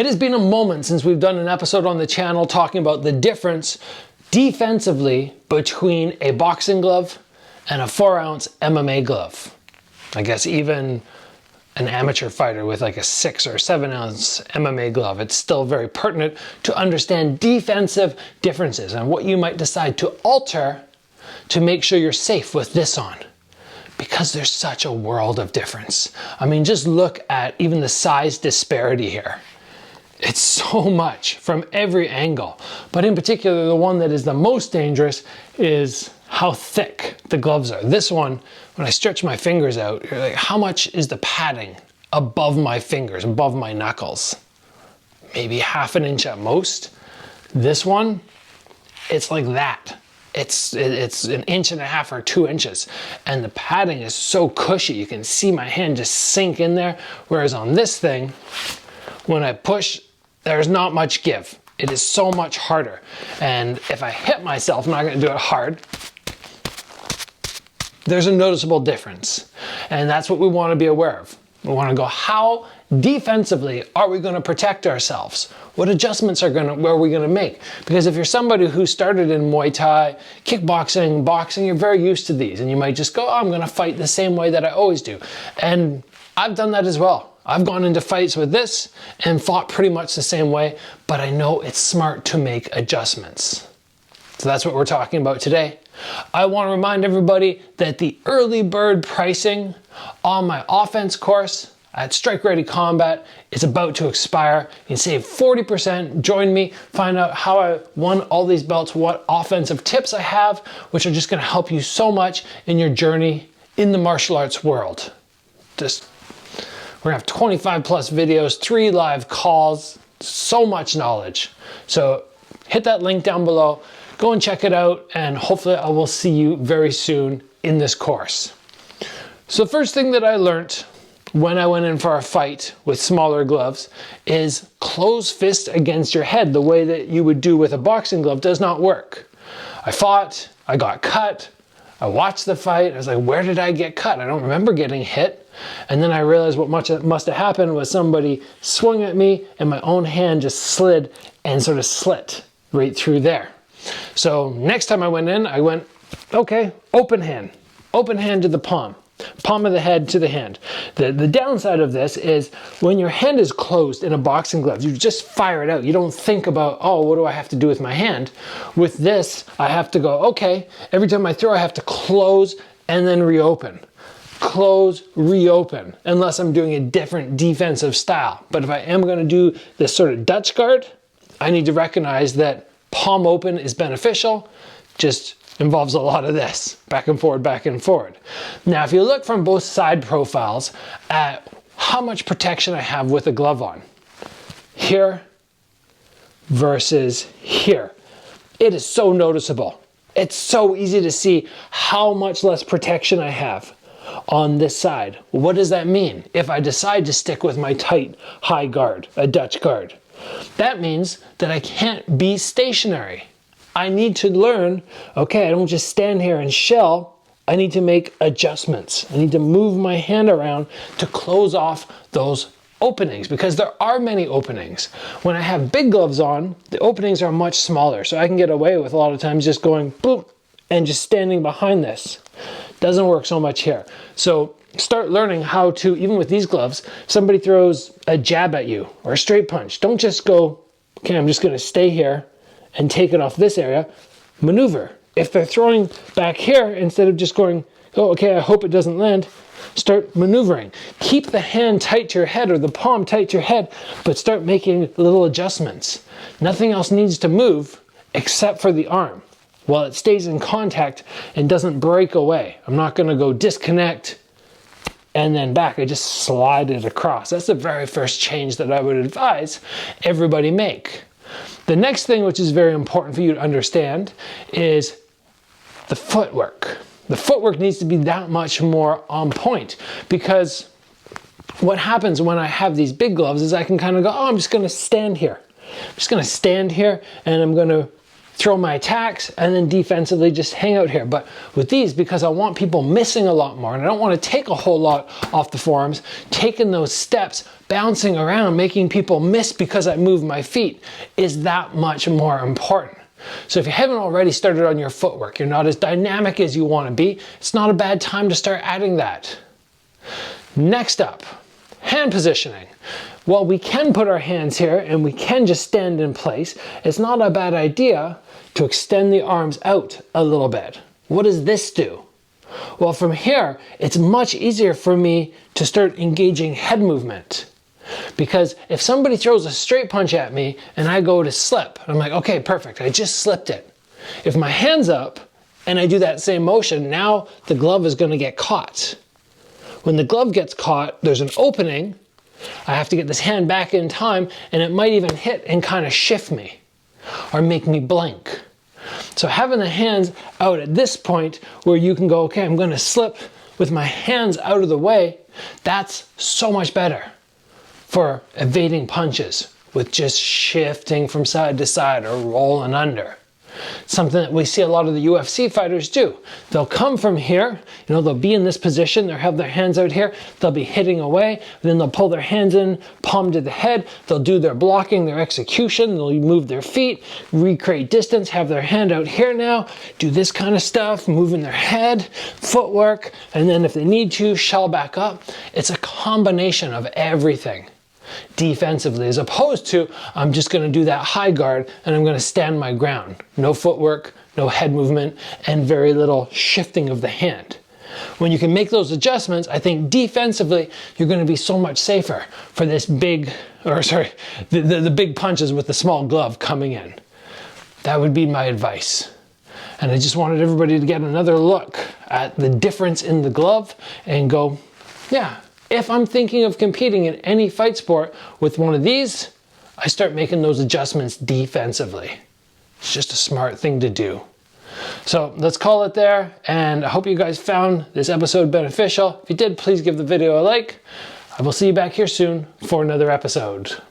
It has been a moment since we've done an episode on the channel talking about the difference defensively between a boxing glove and a 4-ounce MMA glove. I guess even an amateur fighter with like a 6 or 7-ounce MMA glove, it's still very pertinent to understand defensive differences and what you might decide to alter to make sure you're safe with this on. Because there's such a world of difference. I mean, just look at even the size disparity here. It's so much from every angle, but in particular, the one that is the most dangerous is how thick the gloves are. This one, when I stretch my fingers out, you're like, how much is the padding above my fingers, above my knuckles? Maybe ½ an inch at most. This one, it's like that. It's 1.5 inches or 2 inches, and the padding is so cushy. You can see my hand just sink in there, whereas on this thing, when I push, there's not much give. It is so much harder. And if I hit myself, I'm not gonna do it hard, there's a noticeable difference. And that's what we wanna be aware of. We wanna go, how defensively are we gonna protect ourselves? What adjustments are we gonna make? Because if you're somebody who started in Muay Thai, kickboxing, boxing, you're very used to these. And you might just go, oh, I'm gonna fight the same way that I always do. And I've done that as well. I've gone into fights with this and fought pretty much the same way, but I know it's smart to make adjustments. So that's what we're talking about today. I want to remind everybody that the early bird pricing on my offense course at Strike Ready Combat is about to expire. You can save 40%. Join me, find out how I won all these belts, what offensive tips I have, which are just going to help you so much in your journey in the martial arts world. We're gonna have 25 plus videos, 3 live calls, so much knowledge. So hit that link down below, go and check it out, and hopefully I will see you very soon in this course. So the first thing that I learned when I went in for a fight with smaller gloves is close fist against your head, the way that you would do with a boxing glove, does not work. I fought, I got cut, I watched the fight, I was like, where did I get cut? I don't remember getting hit. And then I realized what must have happened was somebody swung at me and my own hand just slid and sort of slit right through there. So next time I went in, I went, okay, open hand to the palm of the head to the hand. The downside of this is when your hand is closed in a boxing glove, you just fire it out. You don't think about, oh, what do I have to do with my hand? With this, I have to go, okay, every time I throw, I have to close and then reopen. Close, reopen, unless I'm doing a different defensive style. But if I am going to do this sort of Dutch guard, I need to recognize that palm open is beneficial, just involves a lot of this, back and forward, back and forward. Now, if you look from both side profiles at how much protection I have with a glove on, here versus here, it is so noticeable. It's so easy to see how much less protection I have on this side. What does that mean? If I decide to stick with my tight high guard, a Dutch guard, that means that I can't be stationary. I need to learn, okay, I don't just stand here and shell, I need to make adjustments. I need to move my hand around to close off those openings, because there are many openings. When I have big gloves on, the openings are much smaller, so I can get away with a lot of times just going boom and just standing behind this. Doesn't work so much here. So start learning how to, even with these gloves, somebody throws a jab at you or a straight punch. Don't just go, okay, I'm just gonna stay here and take it off this area. Maneuver. If they're throwing back here, instead of just going, oh, okay, I hope it doesn't land, start maneuvering. Keep the hand tight to your head or the palm tight to your head, but start making little adjustments. Nothing else needs to move except for the arm. While it stays in contact and doesn't break away. I'm not gonna go disconnect and then back, I just slide it across. That's the very first change that I would advise everybody make. The next thing, which is very important for you to understand, is the footwork. The footwork needs to be that much more on point, because what happens when I have these big gloves is I can kind of go, oh, I'm just gonna stand here. I'm just gonna stand here and I'm gonna throw my attacks, and then defensively just hang out here. But with these, because I want people missing a lot more, and I don't want to take a whole lot off the forearms, taking those steps, bouncing around, making people miss because I move my feet is that much more important. So if you haven't already started on your footwork, you're not as dynamic as you want to be, it's not a bad time to start adding that. Next up, hand positioning. Well, we can put our hands here and we can just stand in place. It's not a bad idea to extend the arms out a little bit. What does this do? Well, from here, it's much easier for me to start engaging head movement. Because if somebody throws a straight punch at me and I go to slip, I'm like, okay, perfect, I just slipped it. If my hand's up and I do that same motion, now the glove is going to get caught. When the glove gets caught, there's an opening. I have to get this hand back in time, and it might even hit and kind of shift me or make me blank. So having the hands out at this point where you can go, okay, I'm going to slip with my hands out of the way, that's so much better for evading punches with just shifting from side to side or rolling under. Something that we see a lot of the UFC fighters do. They'll come from here, you know, they'll be in this position, they'll have their hands out here, they'll be hitting away, then they'll pull their hands in, palm to the head, they'll do their blocking, their execution, they'll move their feet, recreate distance, have their hand out here now, do this kind of stuff, moving their head, footwork, and then if they need to, shell back up. It's a combination of everything defensively, as opposed to I'm just going to do that high guard and I'm going to stand my ground. No footwork, no head movement, and very little shifting of the hand. When you can make those adjustments, I think defensively you're going to be so much safer for this big, or sorry, the big punches with the small glove coming in. That would be my advice. And I just wanted everybody to get another look at the difference in the glove and go, yeah, if I'm thinking of competing in any fight sport with one of these, I start making those adjustments defensively. It's just a smart thing to do. So let's call it there, and I hope you guys found this episode beneficial. If you did, please give the video a like. I will see you back here soon for another episode.